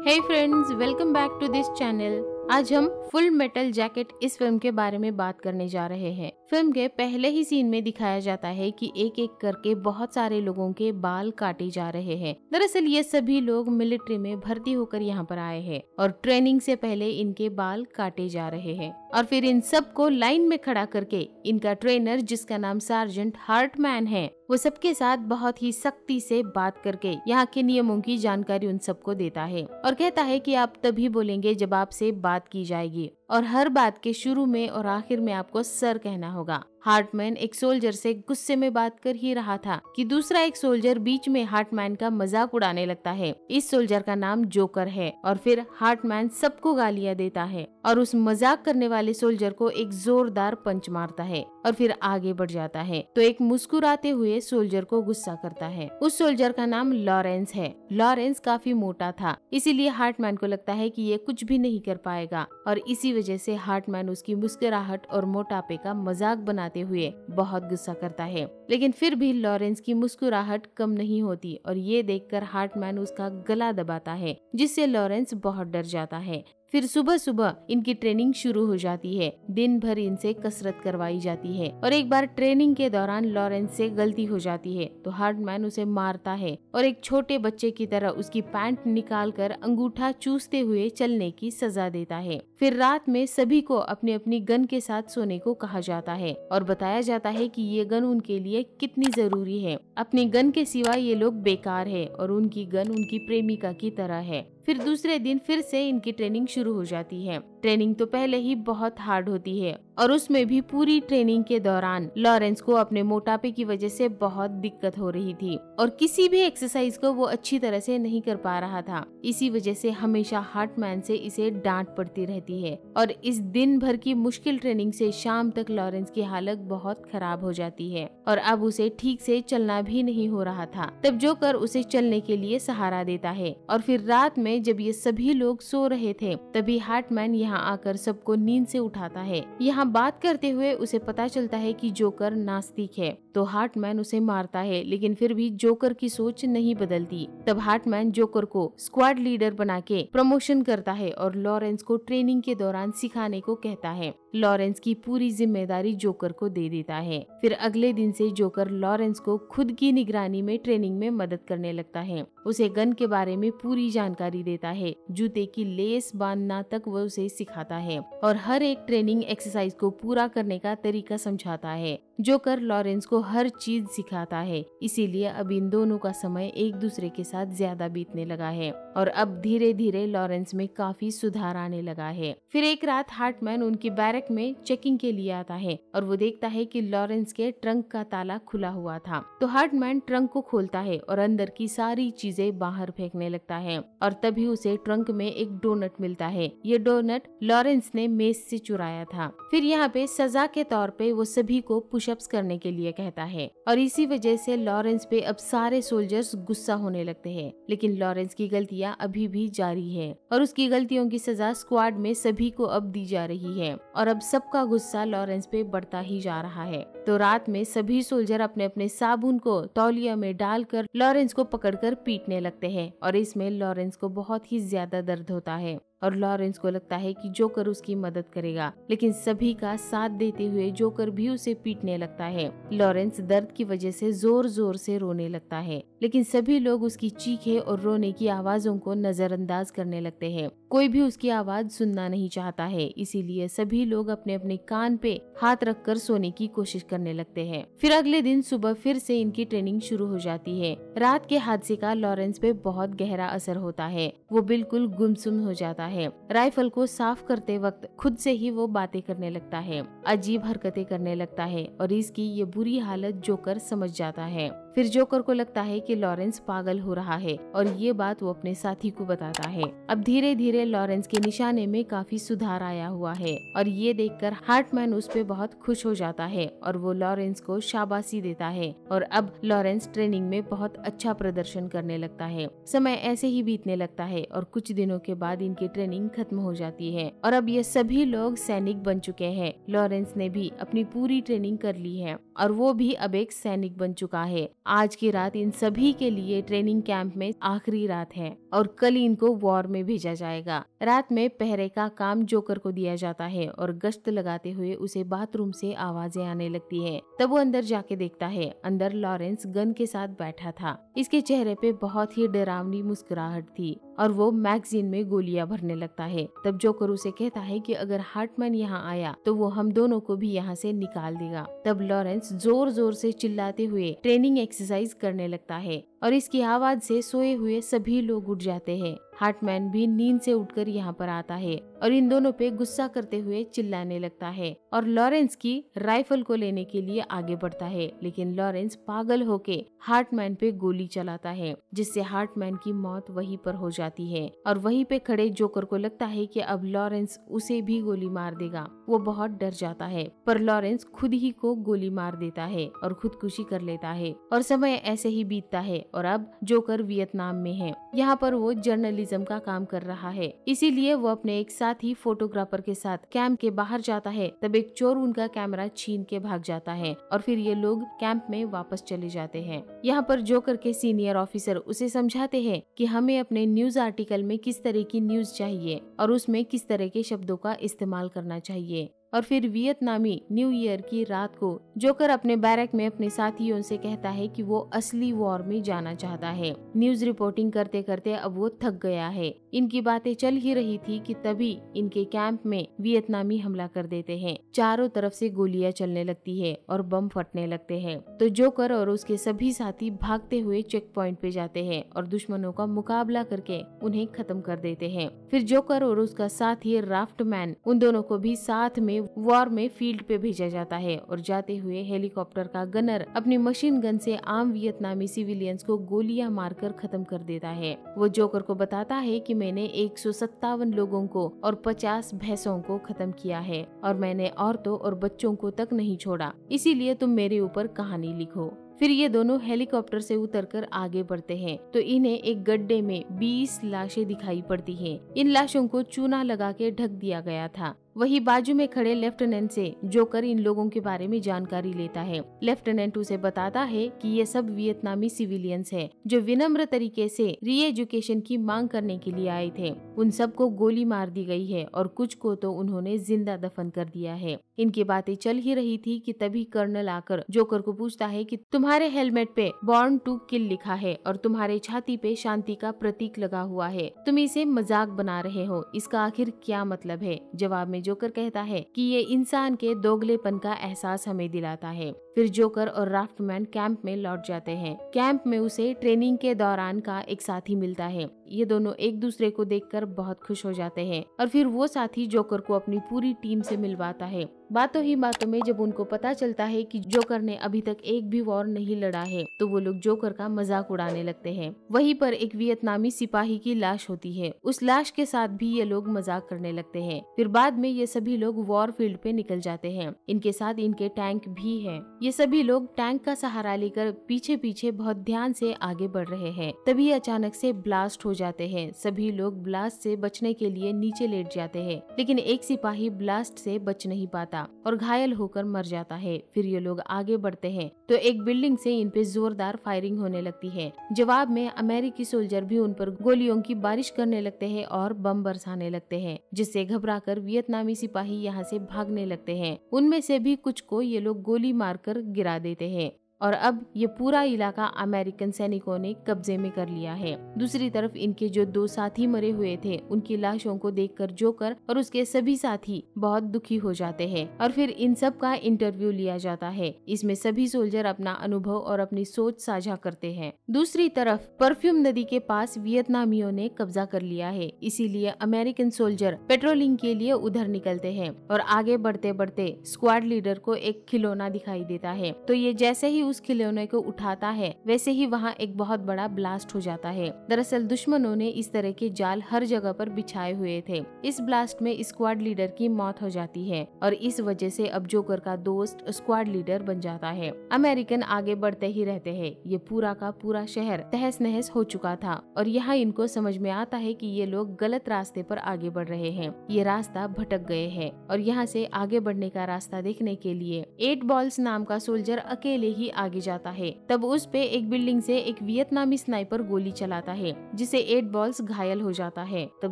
Hey friends, welcome back to this channel. आज हम full metal jacket इस film के बारे में बात करने जा रहे हैं। फिल्म के पहले ही सीन में दिखाया जाता है कि एक एक करके बहुत सारे लोगों के बाल काटे जा रहे हैं। दरअसल ये सभी लोग मिलिट्री में भर्ती होकर यहाँ पर आए हैं और ट्रेनिंग से पहले इनके बाल काटे जा रहे हैं और फिर इन सबको लाइन में खड़ा करके इनका ट्रेनर, जिसका नाम सार्जेंट हार्टमैन है, वो सबके साथ बहुत ही सख्ती से बात करके यहाँ के नियमों की जानकारी उन सबको देता है और कहता है कि आप तभी बोलेंगे जब आपसे बात की जाएगी और हर बात के शुरू में और आखिर में आपको सर कहना होगा। हार्टमैन एक सोल्जर से गुस्से में बात कर ही रहा था कि दूसरा एक सोल्जर बीच में हार्टमैन का मजाक उड़ाने लगता है। इस सोल्जर का नाम जोकर है और फिर हार्टमैन सबको गालियां देता है और उस मजाक करने वाले सोल्जर को एक जोरदार पंच मारता है और फिर आगे बढ़ जाता है तो एक मुस्कुराते हुए सोल्जर को गुस्सा करता है। उस सोल्जर का नाम लॉरेंस है। लॉरेंस काफी मोटा था, इसीलिए हार्टमैन को लगता है कि ये कुछ भी नहीं कर पाएगा और इसी वजह से हार्टमैन उसकी मुस्कुराहट और मोटापे का मजाक बनाते हुए बहुत गुस्सा करता है। लेकिन फिर भी लॉरेंस की मुस्कुराहट कम नहीं होती और ये देखकर हार्टमैन उसका गला दबाता है, जिससे लॉरेंस बहुत डर जाता है। फिर सुबह सुबह इनकी ट्रेनिंग शुरू हो जाती है। दिन भर इनसे कसरत करवाई जाती है और एक बार ट्रेनिंग के दौरान लॉरेंस से गलती हो जाती है तो हार्टमैन उसे मारता है और एक छोटे बच्चे की तरह उसकी पैंट निकालकर अंगूठा चूसते हुए चलने की सजा देता है। फिर रात में सभी को अपनी अपनी गन के साथ सोने को कहा जाता है और बताया जाता है कि ये गन उनके लिए कितनी जरूरी है। अपनी गन के सिवा ये लोग बेकार है और उनकी गन उनकी प्रेमिका की तरह है। फिर दूसरे दिन फिर से इनकी ट्रेनिंग शुरू हो जाती है। ट्रेनिंग तो पहले ही बहुत हार्ड होती है और उसमें भी पूरी ट्रेनिंग के दौरान लॉरेंस को अपने मोटापे की वजह से बहुत दिक्कत हो रही थी और किसी भी एक्सरसाइज को वो अच्छी तरह से नहीं कर पा रहा था। इसी वजह से हमेशा हार्टमैन से इसे डांट पड़ती रहती है और इस दिन भर की मुश्किल ट्रेनिंग से शाम तक लॉरेंस की हालत बहुत खराब हो जाती है और अब उसे ठीक से चलना भी नहीं हो रहा था। तब जोकर उसे चलने के लिए सहारा देता है और फिर रात में जब ये सभी लोग सो रहे थे तभी हार्टमैन यहाँ आकर सबको नींद से उठाता है। यहाँ बात करते हुए उसे पता चलता है कि जोकर नास्तिक है तो हार्टमैन उसे मारता है, लेकिन फिर भी जोकर की सोच नहीं बदलती। तब हार्टमैन जोकर को स्क्वाड लीडर बना के प्रमोशन करता है और लॉरेंस को ट्रेनिंग के दौरान सिखाने को कहता है। लॉरेंस की पूरी जिम्मेदारी जोकर को दे देता है। फिर अगले दिन से जोकर लॉरेंस को खुद की निगरानी में ट्रेनिंग में मदद करने लगता है। उसे गन के बारे में पूरी जानकारी देता है, जूते की लेस बांधना तक वो उसे सिखाता है और हर एक ट्रेनिंग एक्सरसाइज को पूरा करने का तरीका समझाता है। जोकर लॉरेंस को हर चीज सिखाता है, इसीलिए अब इन दोनों का समय एक दूसरे के साथ ज्यादा बीतने लगा है और अब धीरे धीरे लॉरेंस में काफी सुधार आने लगा है। फिर एक रात हार्टमैन उनकी बैरक में चेकिंग के लिए आता है और वो देखता है कि लॉरेंस के ट्रंक का ताला खुला हुआ था तो हार्टमैन ट्रंक को खोलता है और अंदर की सारी चीजें बाहर फेंकने लगता है और तभी उसे ट्रंक में एक डोनट मिलता है। ये डोनट लॉरेंस ने मेज से चुराया था। फिर यहाँ पे सजा के तौर पे वो सभी को पुशअप्स करने के लिए कहता है और इसी वजह से लॉरेंस पे अब सारे सोल्जर्स गुस्सा होने लगते हैं। लेकिन लॉरेंस की गलतियां अभी भी जारी है और उसकी गलतियों की सजा स्क्वाड में सभी को अब दी जा रही है और अब सबका गुस्सा लॉरेंस पे बढ़ता ही जा रहा है। तो रात में सभी सोल्जर अपने अपने साबुन को तौलिया में डालकर लॉरेंस को पकड़कर पीटने लगते हैं और इसमें लॉरेंस को बहुत ही ज्यादा दर्द होता है और लॉरेंस को लगता है कि जोकर उसकी मदद करेगा, लेकिन सभी का साथ देते हुए जोकर भी उसे पीटने लगता है। लॉरेंस दर्द की वजह से जोर जोर से रोने लगता है, लेकिन सभी लोग उसकी चीखें और रोने की आवाजों को नजरअंदाज करने लगते हैं। कोई भी उसकी आवाज सुनना नहीं चाहता है, इसीलिए सभी लोग अपने अपने कान पे हाथ रखकर सोने की कोशिश करने लगते हैं। फिर अगले दिन सुबह फिर से इनकी ट्रेनिंग शुरू हो जाती है। रात के हादसे का लॉरेंस पे बहुत गहरा असर होता है। वो बिल्कुल गुमसुम हो जाता है। राइफल को साफ करते वक्त खुद से ही वो बातें करने लगता है, अजीब हरकतें करने लगता है और इसकी ये बुरी हालत जोकर समझ जाता है। फिर जोकर को लगता है कि लॉरेंस पागल हो रहा है और ये बात वो अपने साथी को बताता है। अब धीरे धीरे लॉरेंस के निशाने में काफी सुधार आया हुआ है और ये देखकर हार्टमैन उस पे बहुत खुश हो जाता है और वो लॉरेंस को शाबाशी देता है और अब लॉरेंस ट्रेनिंग में बहुत अच्छा प्रदर्शन करने लगता है। समय ऐसे ही बीतने लगता है और कुछ दिनों के बाद इनकी ट्रेनिंग खत्म हो जाती है और अब ये सभी लोग सैनिक बन चुके हैं। लॉरेंस ने भी अपनी पूरी ट्रेनिंग कर ली है और वो भी अब एक सैनिक बन चुका है। आज की रात इन सभी के लिए ट्रेनिंग कैंप में आखिरी रात है और कल इनको वॉर में भेजा जाएगा। रात में पहरे का काम जोकर को दिया जाता है और गश्त लगाते हुए उसे बाथरूम से आवाजें आने लगती है। तब वो अंदर जाके देखता है, अंदर लॉरेंस गन के साथ बैठा था। इसके चेहरे पे बहुत ही डरावनी मुस्कुराहट थी और वो मैगजीन में गोलियां भरने लगता है। तब जोकर उसे कहता है कि अगर हार्टमैन यहाँ आया तो वो हम दोनों को भी यहाँ से निकाल देगा। तब लॉरेंस जोर जोर से चिल्लाते हुए ट्रेनिंग एक्सरसाइज करने लगता है और इसकी आवाज से सोए हुए सभी लोग उठ जाते हैं। हार्टमैन भी नींद से उठकर यहाँ पर आता है और इन दोनों पे गुस्सा करते हुए चिल्लाने लगता है और लॉरेंस की राइफल को लेने के लिए आगे बढ़ता है, लेकिन लॉरेंस पागल होके हार्टमैन पे गोली चलाता है, जिससे हार्टमैन की मौत वहीं पर हो जाती है। और वहीं पे खड़े जोकर को लगता है कि अब लॉरेंस उसे भी गोली मार देगा। वो बहुत डर जाता है, पर लॉरेंस खुद ही को गोली मार देता है और खुदकुशी कर लेता है और समय ऐसे ही बीतता है। और अब जोकर वियतनाम में है। यहाँ पर वो जर्नलिज्म का काम कर रहा है, इसीलिए वो अपने एक साथी फोटोग्राफर के साथ कैंप के बाहर जाता है। तब एक चोर उनका कैमरा छीन के भाग जाता है और फिर ये लोग कैंप में वापस चले जाते हैं। यहाँ पर जोकर के सीनियर ऑफिसर उसे समझाते हैं कि हमें अपने न्यूज आर्टिकल में किस तरह की न्यूज चाहिए और उसमें किस तरह के शब्दों का इस्तेमाल करना चाहिए। और फिर वियतनामी न्यू ईयर की रात को जोकर अपने बैरक में अपने साथियों से कहता है कि वो असली वॉर में जाना चाहता है। न्यूज रिपोर्टिंग करते करते अब वो थक गया है। इनकी बातें चल ही रही थी कि तभी इनके कैंप में वियतनामी हमला कर देते हैं। चारों तरफ से गोलियां चलने लगती है और बम फटने लगते हैं। तो जोकर और उसके सभी साथी भागते हुए चेक पॉइंट पे जाते हैं और दुश्मनों का मुकाबला करके उन्हें खत्म कर देते हैं। फिर जोकर और उसका साथी राफ्टमैन, उन दोनों को भी साथ में वॉर में फील्ड पे भेजा जाता है और जाते हुए हेलीकॉप्टर का गनर अपनी मशीन गन से आम वियतनामी सिविलियंस को गोलियां मारकर खत्म कर देता है। वो जोकर को बताता है कि मैंने 157 लोगों को और 50 भैंसों को खत्म किया है और मैंने औरतों और बच्चों को तक नहीं छोड़ा, इसीलिए तुम मेरे ऊपर कहानी लिखो। फिर ये दोनों हेलीकॉप्टर से उतरकर आगे बढ़ते हैं तो इन्हें एक गड्ढे में 20 लाशें दिखाई पड़ती हैं। इन लाशों को चूना लगा के ढक दिया गया था। वही बाजू में खड़े लेफ्टिनेंट से जोकर इन लोगों के बारे में जानकारी लेता है। लेफ्टिनेंट उसे बताता है कि ये सब वियतनामी सिविलियंस हैं जो विनम्र तरीके से री एजुकेशन की मांग करने के लिए आए थे। उन सबको गोली मार दी गई है और कुछ को तो उन्होंने जिंदा दफन कर दिया है। इनकी बातें चल ही रही थी कि तभी कर्नल आकर जोकर को पूछता है कि तुम्हारे हेलमेट पे बॉर्न टू किल लिखा है और तुम्हारे छाती पे शांति का प्रतीक लगा हुआ है, तुम इसे मजाक बना रहे हो, इसका आखिर क्या मतलब है? जवाब में जोकर कहता है कि ये इंसान के दोगलेपन का एहसास हमें दिलाता है। फिर जोकर और राफ्टमैन कैंप में लौट जाते हैं। कैंप में उसे ट्रेनिंग के दौरान का एक साथी मिलता है। ये दोनों एक दूसरे को देखकर बहुत खुश हो जाते हैं और फिर वो साथी जोकर को अपनी पूरी टीम से मिलवाता है। बातों ही बातों में जब उनको पता चलता है कि जोकर ने अभी तक एक भी वॉर नहीं लड़ा है तो वो लोग जोकर का मजाक उड़ाने लगते हैं। वहीं पर एक वियतनामी सिपाही की लाश होती है, उस लाश के साथ भी ये लोग मजाक करने लगते हैं। फिर बाद में ये सभी लोग वॉर फील्ड पे निकल जाते हैं। इनके साथ इनके टैंक भी है। ये सभी लोग टैंक का सहारा लेकर पीछे पीछे बहुत ध्यान से आगे बढ़ रहे हैं। तभी अचानक से ब्लास्ट हो जाते हैं। सभी लोग ब्लास्ट से बचने के लिए नीचे लेट जाते हैं, लेकिन एक सिपाही ब्लास्ट से बच नहीं पाता और घायल होकर मर जाता है। फिर ये लोग आगे बढ़ते हैं तो एक बिल्डिंग से इन पे जोरदार फायरिंग होने लगती है। जवाब में अमेरिकी सोल्जर भी उन पर गोलियों की बारिश करने लगते हैं और बम बरसाने लगते हैं, जिससे घबराकर वियतनामी सिपाही यहाँ से भागने लगते हैं। उनमें से भी कुछ को ये लोग गोली मारकर गिरा देते हैं और अब ये पूरा इलाका अमेरिकन सैनिकों ने कब्जे में कर लिया है। दूसरी तरफ इनके जो दो साथी मरे हुए थे उनकी लाशों को देखकर जोकर और उसके सभी साथी बहुत दुखी हो जाते हैं और फिर इन सब का इंटरव्यू लिया जाता है। इसमें सभी सोल्जर अपना अनुभव और अपनी सोच साझा करते हैं। दूसरी तरफ परफ्यूम नदी के पास वियतनामियों ने कब्जा कर लिया है, इसीलिए अमेरिकन सोल्जर पेट्रोलिंग के लिए उधर निकलते हैं और आगे बढ़ते बढ़ते स्क्वाड लीडर को एक खिलौना दिखाई देता है। तो ये जैसे ही उस खिलौने को उठाता है वैसे ही वहाँ एक बहुत बड़ा ब्लास्ट हो जाता है। दरअसल दुश्मनों ने इस तरह के जाल हर जगह पर बिछाए हुए थे। इस ब्लास्ट में स्क्वाड लीडर की मौत हो जाती है और इस वजह से अब जोकर का दोस्त स्क्वाड लीडर बन जाता है। अमेरिकन आगे बढ़ते ही रहते हैं। ये पूरा का पूरा शहर तहस नहस हो चुका था और यहाँ इनको समझ में आता है कि ये लोग गलत रास्ते पर आगे बढ़ रहे हैं। ये रास्ता भटक गए हैं और यहाँ से आगे बढ़ने का रास्ता देखने के लिए 8 बॉल्स नाम का सोल्जर अकेले ही आगे जाता है। तब उस पे एक बिल्डिंग से एक वियतनामी स्नाइपर गोली चलाता है, जिसे 8 बॉल्स घायल हो जाता है। तब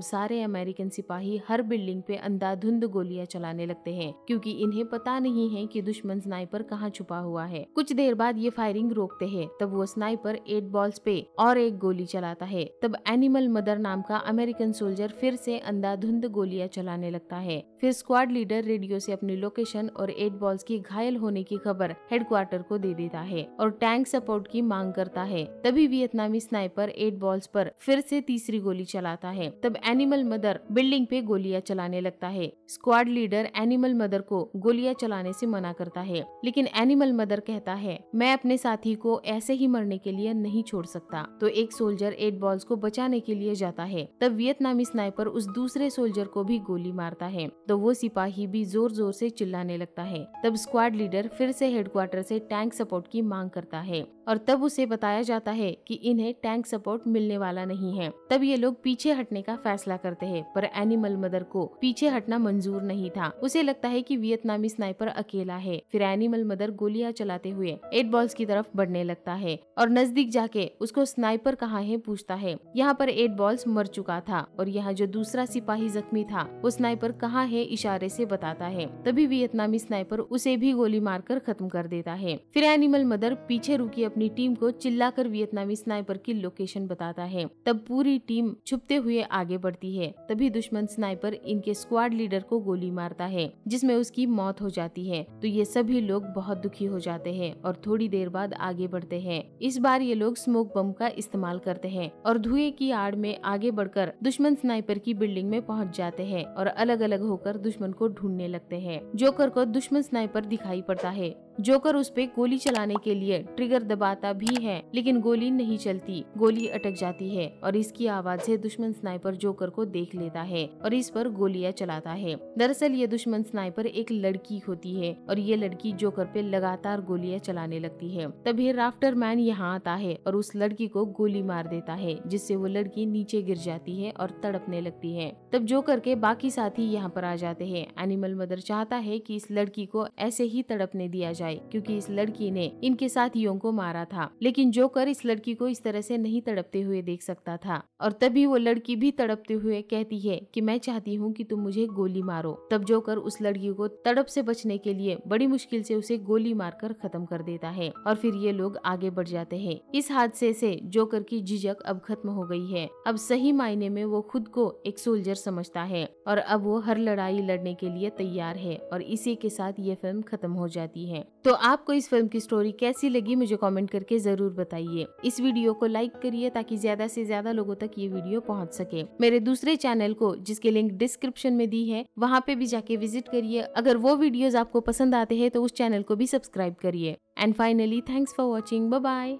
सारे अमेरिकन सिपाही हर बिल्डिंग पे अंधाधुंध गोलियां चलाने लगते हैं, क्योंकि इन्हें पता नहीं है कि दुश्मन स्नाइपर कहाँ छुपा हुआ है। कुछ देर बाद ये फायरिंग रोकते हैं। तब वो स्नाइपर 8 बॉल्स पे और एक गोली चलाता है। तब एनिमल मदर नाम का अमेरिकन सोल्जर फिर से अंधाधुंध गोलियां चलाने लगता है। फिर स्क्वाड लीडर रेडियो से अपनी लोकेशन और 8 बॉल्स की घायल होने की खबर हेडक्वार्टर को दे देता है और टैंक सपोर्ट की मांग करता है। तभी वियतनामी स्नाइपर 8 बॉल्स पर फिर से तीसरी गोली चलाता है। तब एनिमल मदर बिल्डिंग पे गोलियां चलाने लगता है। स्क्वाड लीडर एनिमल मदर को गोलियां चलाने से मना करता है, लेकिन एनिमल मदर कहता है, मैं अपने साथी को ऐसे ही मरने के लिए नहीं छोड़ सकता। तो एक सोल्जर 8 बॉल्स को बचाने के लिए जाता है। तब वियतनामी स्नाइपर उस दूसरे सोल्जर को भी गोली मारता है। तो वो सिपाही भी जोर जोर से चिल्लाने लगता है। तब स्क्वाड लीडर फिर से हेडक्वार्टर से टैंक सपोर्ट की मांग करता है और तब उसे बताया जाता है कि इन्हें टैंक सपोर्ट मिलने वाला नहीं है। तब ये लोग पीछे हटने का फैसला करते हैं, पर एनिमल मदर को पीछे हटना मंजूर नहीं था। उसे लगता है कि वियतनामी स्नाइपर अकेला है। फिर एनिमल मदर गोलियां चलाते हुए 8 बॉल्स की तरफ बढ़ने लगता है और नजदीक जाके उसको स्नाइपर कहाँ है पूछता है। यहाँ पर 8 बॉल्स मर चुका था और यहाँ जो दूसरा सिपाही जख्मी था वो स्नाइपर कहाँ है इशारे से बताता है। तभी वियतनामी स्नाइपर उसे भी गोली मारकर खत्म कर देता है। फिर एनिमल मदर पीछे रुकी अपनी टीम को चिल्लाकर वियतनामी स्नाइपर की लोकेशन बताता है। तब पूरी टीम छुपते हुए आगे बढ़ती है। तभी दुश्मन स्नाइपर इनके स्क्वाड लीडर को गोली मारता है, जिसमें उसकी मौत हो जाती है। तो ये सभी लोग बहुत दुखी हो जाते हैं और थोड़ी देर बाद आगे बढ़ते हैं। इस बार ये लोग स्मोक बम का इस्तेमाल करते हैं और धुएं की आड़ में आगे बढ़कर दुश्मन स्नाइपर की बिल्डिंग में पहुंच जाते हैं और अलग अलग होकर दुश्मन को ढूंढने लगते हैं। जोकर को दुश्मन स्नाइपर दिखाई पड़ता है। जोकर उस पे गोली चलाने के लिए ट्रिगर दबाता भी है, लेकिन गोली नहीं चलती, गोली अटक जाती है और इसकी आवाज से दुश्मन स्नाइपर जोकर को देख लेता है और इस पर गोलियां चलाता है। दरअसल ये दुश्मन स्नाइपर एक लड़की होती है और ये लड़की जोकर पे लगातार गोलियां चलाने लगती है। तभी राफ्टर मैन यहाँ आता है और उस लड़की को गोली मार देता है, जिससे वो लड़की नीचे गिर जाती है और तड़पने लगती है। तब जोकर के बाकी साथी यहाँ पर आ जाते हैं। एनिमल मदर चाहता है कि इस लड़की को ऐसे ही तड़पने दिया जाए, क्योंकि इस लड़की ने इनके साथियों को मारा था, लेकिन जोकर इस लड़की को इस तरह से नहीं तड़पते हुए देख सकता था। और तभी वो लड़की भी तड़पते हुए कहती है कि मैं चाहती हूँ कि तुम मुझे गोली मारो। तब जोकर उस लड़की को तड़प से बचने के लिए बड़ी मुश्किल से उसे गोली मारकर खत्म कर देता है और फिर ये लोग आगे बढ़ जाते हैं। इस हादसे से जोकर की झिझक अब खत्म हो गई है। अब सही मायने में वो खुद को एक सोल्जर समझता है और अब वो हर लड़ाई लड़ने के लिए तैयार है और इसी के साथ ये फिल्म खत्म हो जाती है। तो आपको इस फिल्म की स्टोरी कैसी लगी मुझे कमेंट करके जरूर बताइए। इस वीडियो को लाइक करिए ताकि ज्यादा से ज्यादा लोगों तक ये वीडियो पहुंच सके। मेरे दूसरे चैनल को, जिसके लिंक डिस्क्रिप्शन में दी है, वहाँ पे भी जाके विजिट करिए। अगर वो वीडियोस आपको पसंद आते हैं तो उस चैनल को भी सब्सक्राइब करिए। And finally thanks for watching. Bye bye.